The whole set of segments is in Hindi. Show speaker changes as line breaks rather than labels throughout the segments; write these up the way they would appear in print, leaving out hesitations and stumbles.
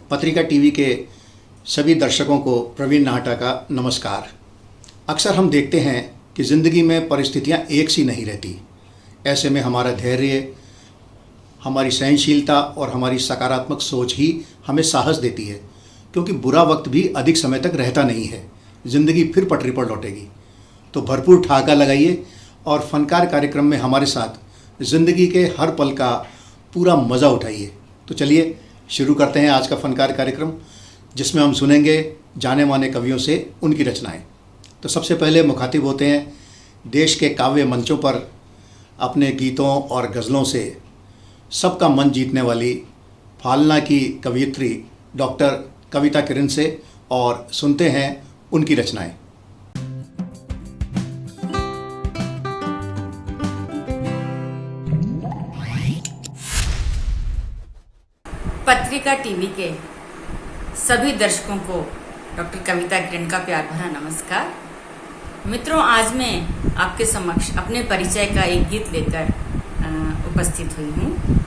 पत्रिका टीवी के सभी दर्शकों को प्रवीण नाहटा का नमस्कार। अक्सर हम देखते हैं कि ज़िंदगी में परिस्थितियां एक सी नहीं रहती। ऐसे में हमारा धैर्य, हमारी सहनशीलता और हमारी सकारात्मक सोच ही हमें साहस देती है, क्योंकि बुरा वक्त भी अधिक समय तक रहता नहीं है। ज़िंदगी फिर पटरी पर लौटेगी। तो भरपूर ठहाका लगाइए और फनकार कार्यक्रम में हमारे साथ ज़िंदगी के हर पल का पूरा मज़ा उठाइए। तो चलिए शुरू करते हैं आज का फनकार कार्यक्रम, जिसमें हम सुनेंगे जाने माने कवियों से उनकी रचनाएं। तो सबसे पहले मुखातिब होते हैं देश के काव्य मंचों पर अपने गीतों और गज़लों से सबका मन जीतने वाली फालना की कवयित्री डॉक्टर कविता किरण से, और सुनते हैं उनकी रचनाएं।
पत्रिका टीवी के सभी दर्शकों को डॉक्टर कविता किरण का प्यार भरा नमस्कार। मित्रों, आज मैं आपके समक्ष अपने परिचय का एक गीत लेकर उपस्थित हुई हूँ।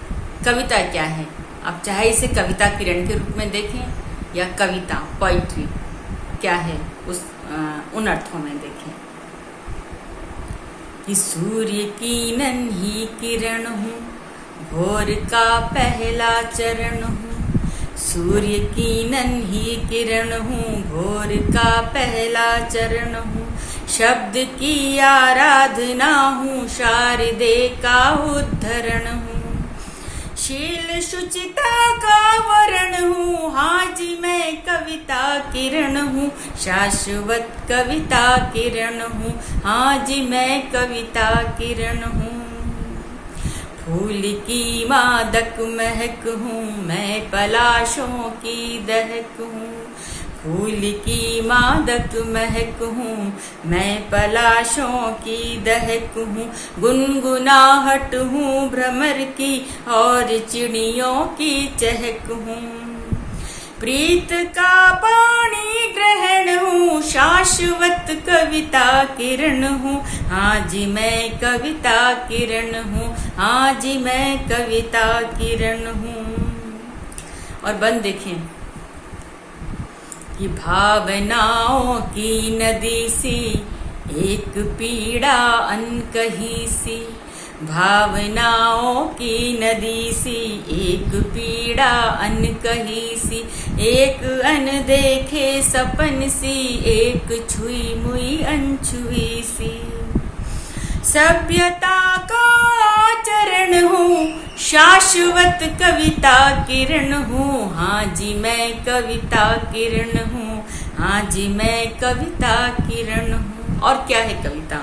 कविता क्या है, आप चाहे इसे कविता किरण के रूप में देखें या कविता पोइट्री क्या है उन अर्थों में देखें। कि सूर्य की नन्ही किरण हूँ, भोर का पहला चरण हूँ। सूर्य की नन्ही किरण हूँ, भोर का पहला चरण हूँ। शब्द की आराधना हूँ, शारदे का उद्धरण हूँ। शील शुचिता का वरण हूँ, हाँ जी मैं कविता किरण हूँ। शाश्वत कविता किरण हूँ, हाँ जी मैं कविता किरण हूँ। फूल की मादक महक हूँ, मैं पलाशों की दहक हूँ। फूल की मादक महक हूँ, मैं पलाशों की दहक हूँ। गुनगुनाहट हूँ भ्रमर की और चिड़ियों की चहक हूँ। प्रीत का पानी ग्रहण हूँ, शाश्वत कविता किरण हूँ। हाँ जी मैं कविता किरण हूँ, हाँ जी मैं कविता किरण हूँ। और बंद देखें कि भावनाओं की नदी सी, एक पीड़ा अनकही सी। भावनाओं की नदी सी, एक पीड़ा अनकही सी। एक अनदेखे सपन सी, एक छुई मुई अनछुई सी। सभ्यता का आचरण हूँ, शाश्वत कविता किरण हूँ। हाँ जी मैं कविता किरण हूँ, हाँ जी मैं कविता किरण हूँ। और क्या है कविता?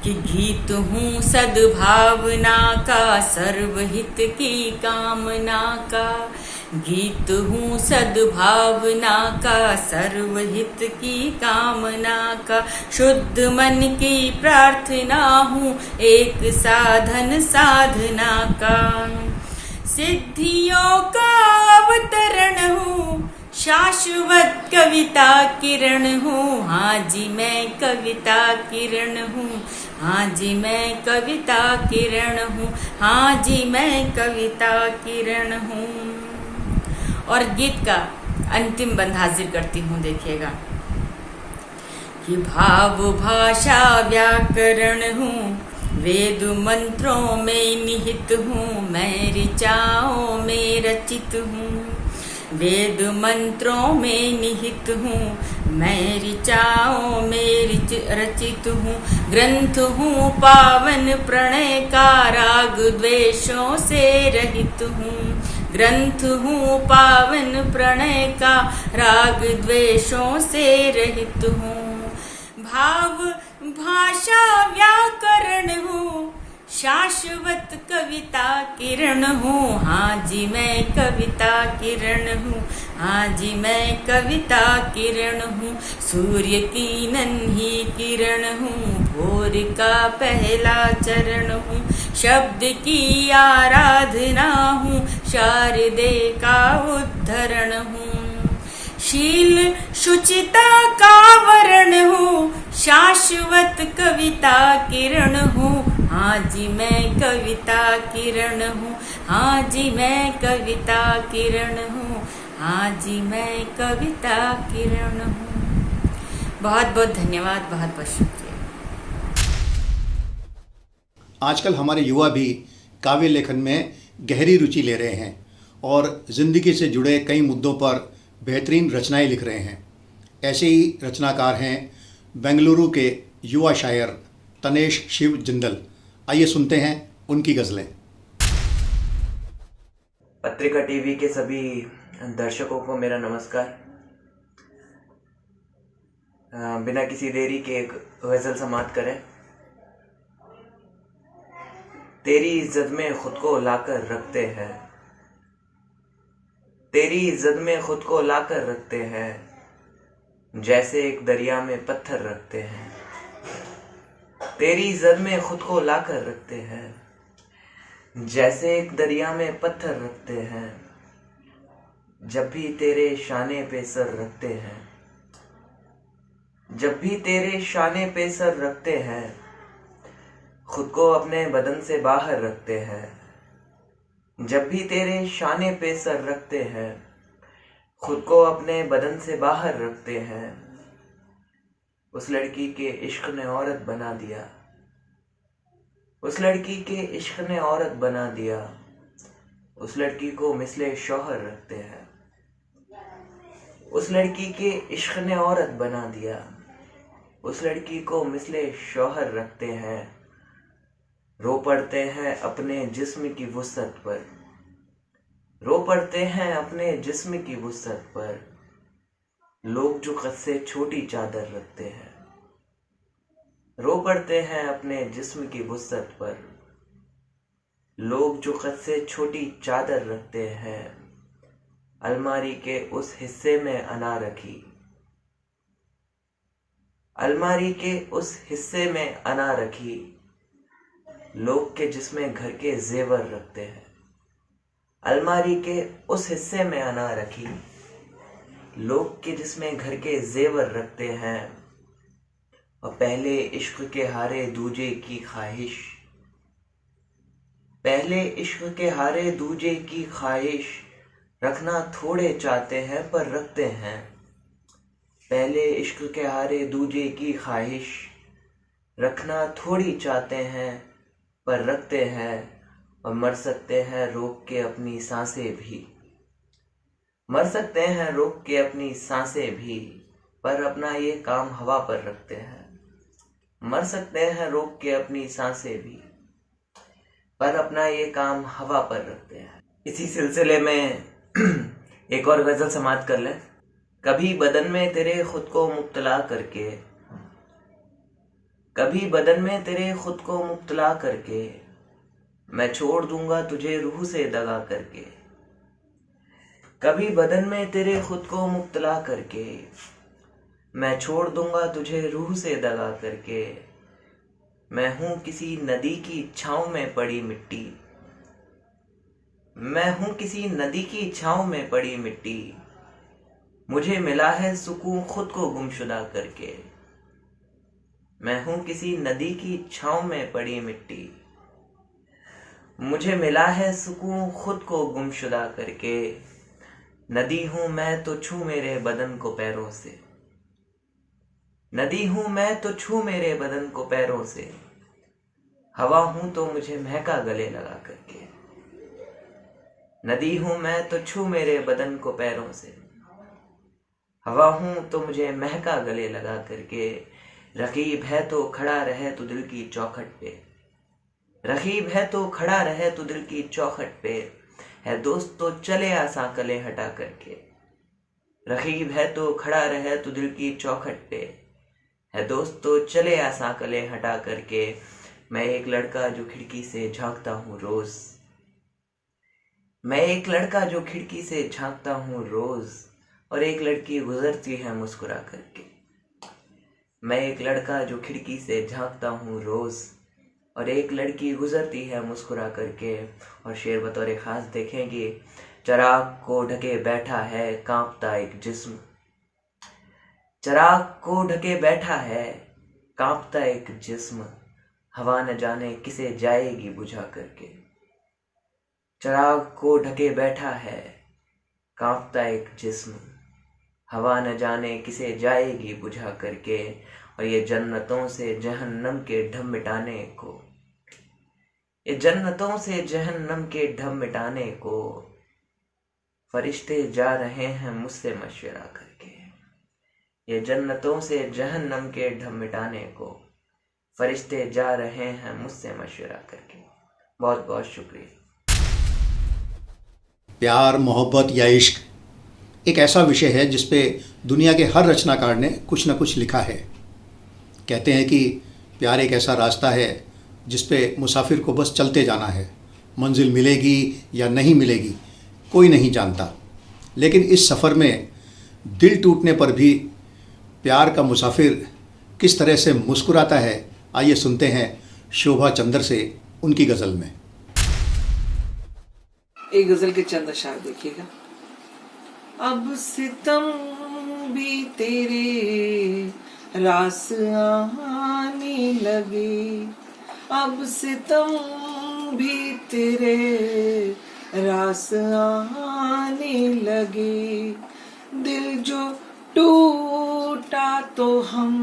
कि गीत हूँ सद्भावना का, सर्वहित की कामना का। गीत हूँ सद्भावना का, सर्वहित की कामना का। शुद्ध मन की प्रार्थना हूँ, एक साधन साधना का। सिद्धियों का अवतरण हूँ, शाश्वत कविता किरण हूँ। हाँ जी मैं कविता किरण हूँ, हाँ जी मैं कविता किरण हूँ, हाँ जी मैं कविता किरण हूँ। और गीत का अंतिम बंद हाजिर करती हूँ, देखिएगा। कि भाव भाषा व्याकरण हूँ, वेद मंत्रों में निहित हूँ। मैं ऋचाओं में रचित हूँ, वेद मंत्रों में निहित हूँ। मैं ऋचाओं में रचित हूँ। ग्रंथ हूँ पावन प्रणय का, राग द्वेषों से रहित हूँ। ग्रंथ हूँ पावन प्रणय का, राग द्वेषों से रहित हूँ। भाव भाषा व्याकरण हूँ, शाश्वत कविता किरण हूँ। हाँ जी मैं कविता किरण हूँ, हाँ जी मैं कविता किरण हूँ। सूर्य की नन्ही किरण हूँ, भोर का पहला चरण हूँ। शब्द की आराधना हूँ, शारदे का उद्धरण हूँ। शील शुचिता का वरण हूँ, शाश्वत कविता किरण हूँ। हाँ जी मैं कविता किरण हूँ, हाँ जी मैं कविता किरण हूँ, हाँ जी मैं कविता किरण हूँ। बहुत बहुत धन्यवाद, बहुत बहुत शुक्रिया।
आजकल हमारे युवा भी काव्य लेखन में गहरी रुचि ले रहे हैं और ज़िंदगी से जुड़े कई मुद्दों पर बेहतरीन रचनाएं लिख रहे हैं। ऐसे ही रचनाकार हैं बेंगलुरु के युवा शायर तनेश शिव जिंदल। आइए सुनते हैं उनकी गज़लें।
पत्रिका टीवी के सभी दर्शकों को मेरा नमस्कार। बिना किसी देरी के एक गज़ल समाप्त करें। तेरी इज्जत में खुद को लाकर रखते हैं, तेरी इज्जत में खुद को लाकर रखते हैं, जैसे एक दरिया में पत्थर रखते हैं। तेरी इज्जत में खुद को लाकर रखते हैं, जैसे एक दरिया में पत्थर रखते हैं। जब भी तेरे शाने पे सर रखते हैं, जब भी तेरे शाने पे सर रखते हैं, खुद को अपने बदन से बाहर रखते हैं। जब भी तेरे शाने पे सर रखते हैं, खुद को अपने बदन से बाहर रखते हैं। उस लड़की के इश्क ने औरत बना दिया, उस लड़की के इश्क ने औरत बना दिया। उस लड़की को मिसले शौहर रखते हैं, उस लड़की के इश्क ने औरत बना दिया। उस लड़की को मिसले शौहर रखते हैं। रो पड़ते हैं अपने जिस्म की वुसअत पर, रो पड़ते हैं अपने जिस्म की वुसअत पर, लोग जो कद से छोटी चादर रखते हैं। रो पड़ते हैं अपने जिस्म की वुसअत पर, लोग जो कद से छोटी चादर रखते हैं। अलमारी के उस हिस्से में अना रखी, अलमारी के उस हिस्से में अना रखी, लोग के जिसमें घर के जेवर रखते हैं। अलमारी के उस हिस्से में अना रखी, लोग के जिसमें घर के जेवर रखते हैं। और पहले इश्क के हारे दूजे की ख्वाहिश, पहले इश्क के हारे दूजे की ख्वाहिश, रखना थोड़े चाहते हैं पर रखते हैं। पहले इश्क के हारे दूजे की ख्वाहिश, रखना थोड़ी चाहते हैं पर रखते हैं। और मर सकते हैं रोक के अपनी सांसें भी, मर सकते हैं रोक के अपनी सांसें भी, पर अपना ये काम हवा पर रखते हैं। मर सकते हैं रोक के अपनी सांसें भी, पर अपना ये काम हवा पर रखते हैं। इसी सिलसिले में एक और गजल समाप्त कर लें। कभी बदन में तेरे खुद को मुब्तला करके, कभी बदन में तेरे खुद को मुब्तला करके, मैं छोड़ दूंगा तुझे रूह से दगा करके। कभी बदन में तेरे खुद को मुब्तला करके, मैं छोड़ दूंगा तुझे रूह से दगा करके। मैं हूं किसी नदी की छांव में पड़ी मिट्टी, मैं हूं किसी नदी की छांव में पड़ी मिट्टी, मुझे मिला है सुकून खुद को गुमशुदा करके। मैं हूं किसी नदी की छांव में पड़ी मिट्टी, मुझे मिला है सुकून खुद को गुमशुदा करके। नदी हूं मैं तो छू मेरे बदन को पैरों से, नदी हूं मैं तो छू मेरे बदन को पैरों से, हवा हूं तो मुझे महका गले लगा करके। नदी हूं मैं तो छू मेरे बदन को पैरों से, हवा हूं तो मुझे महका गले लगा करके। रकीब है तो खड़ा रहे तो दिल की चौखट पे, रकीब है तो खड़ा रहे तो दिल की चौखट पे, है दोस्त तो चले आसा कले हटा करके। रकीब है तो खड़ा रहे तो दिल की चौखट पे, है दोस्त तो चले आसा कले हटा करके। मैं एक लड़का जो खिड़की से झांकता हूँ रोज, मैं एक लड़का जो खिड़की से झांकता हूँ रोज, और एक लड़की गुजरती है मुस्कुरा करके। मैं एक लड़का जो खिड़की से झांकता हूँ रोज, और एक लड़की गुजरती है मुस्कुरा करके। और शेर बतौर खास देखेंगे। चिराग को ढके बैठा है कांपता एक जिस्म, चिराग को ढके बैठा है कांपता एक जिस्म, हवा न जाने किसे जाएगी बुझा करके। चिराग को ढके बैठा है कांपता एक जिस्म, हवा न जाने किसे जाएगी बुझा करके, और ये जन्नतों से जहन्नम के ढम मिटाने को, ये जन्नतों से जहन्नम के ढम मिटाने को फरिश्ते जा रहे हैं मुझसे मशवरा करके। ये जन्नतों से जहन्नम के ढम मिटाने को फरिश्ते जा रहे हैं मुझसे मशवरा करके। बहुत बहुत शुक्रिया।
प्यार, मोहब्बत या इश्क एक ऐसा विषय है जिस पे दुनिया के हर रचनाकार ने कुछ न कुछ लिखा है। कहते हैं कि प्यार एक ऐसा रास्ता है जिस पे मुसाफिर को बस चलते जाना है, मंजिल मिलेगी या नहीं मिलेगी कोई नहीं जानता। लेकिन इस सफ़र में दिल टूटने पर भी प्यार का मुसाफिर किस तरह से मुस्कुराता है, आइए सुनते हैं शोभा चंद्र से उनकी गज़ल में।
एक गजल के चंद अशार देखिएगा। अब सितम भी तेरे रास आने लगे, अब सितम भी तेरे रास आने लगे, दिल जो टूटा तो हम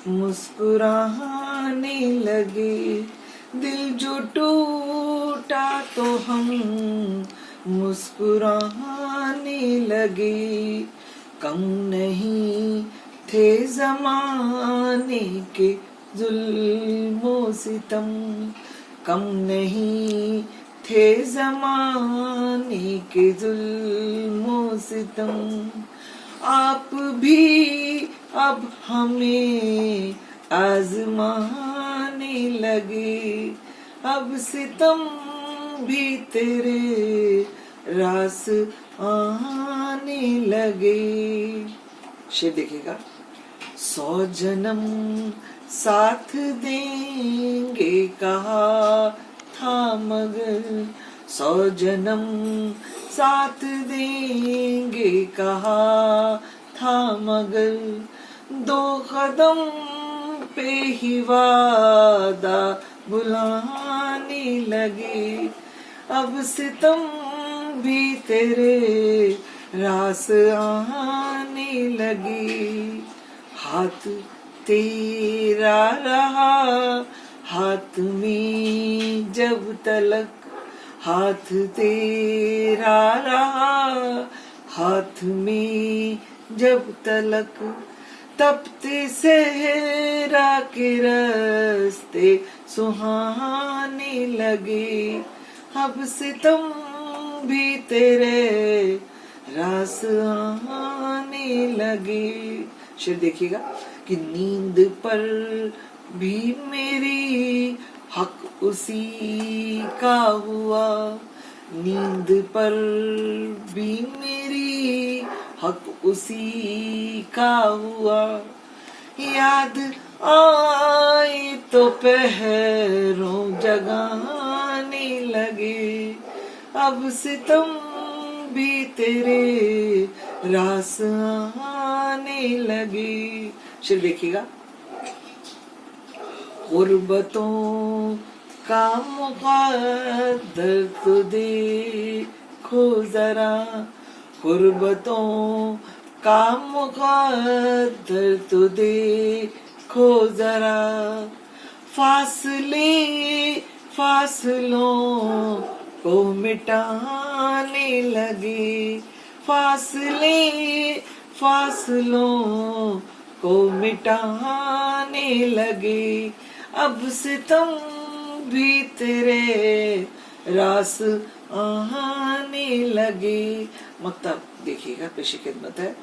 मुस्कुराने लगे, दिल जो टूटा तो हम मुस्कुराने लगे। कम नहीं थे ज़माने के जुल्मों सितम, कम नहीं थे ज़माने के जुल्मों सितम, आप भी अब हमें आज़माने लगे, अब सितम भी तेरे रास आने लगे। शेर देखिएगा। 100 जन्म साथ देंगे कहा था मगर, 100 जन्म साथ देंगे कहा था मगर, 2 कदम पे ही वादा बुलाने लगे, अब सितम भी तेरे रास आने लगे। हाथ तेरा रहा हाथ में जब तलक, हाथ तेरा रहा हाथ में जब तलक, तपते सहरा के रास्ते सुहाने लगे, अब सितम भी तेरे रास आने लगे। शेर देखिएगा कि नींद पर भी मेरी हक उसी का हुआ, नींद पर भी मेरी हक उसी का हुआ, याद आए तो पहरों जगाने लगे, अब सितम भी तेरे रास आने लगे। शेर देखिएगा। गुर्बतों का मुक़द्दर तो देखो जरा, गुर्बतों का मुक़द्दर तो देखो जरा, फासले फासलों को मिटाने लगे, फासले फासलों को मिटाने लगे, अब सितम भी तेरे रास आने लगे। मतलब देखिएगा, पेशी खिदमत है।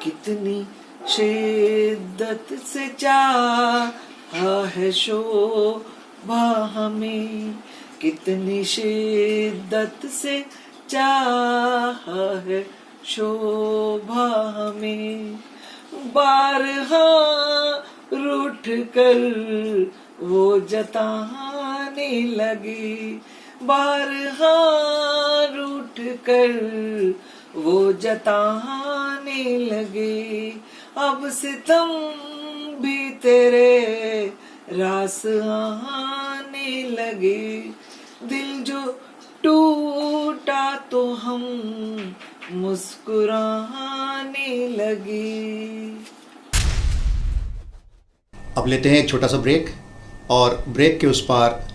कितनी शिद्दत से चाहा है शोभा हमें, कितनी शिद्दत से चाहा है शोभा हमें, बारहा रूठ कर वो जताने लगे, बारहा रूठ कर वो जताने लगे, अब सितम भी तेरे रास आने लगे, दिल जो टूटा तो हम मुस्कुराने लगे।
अब लेते हैं एक छोटा सा ब्रेक, और ब्रेक के उस पार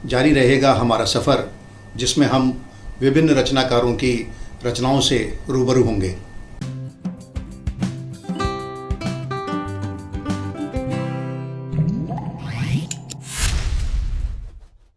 जारी रहेगा हमारा सफ़र, जिसमें हम विभिन्न रचनाकारों की रचनाओं से रूबरू होंगे।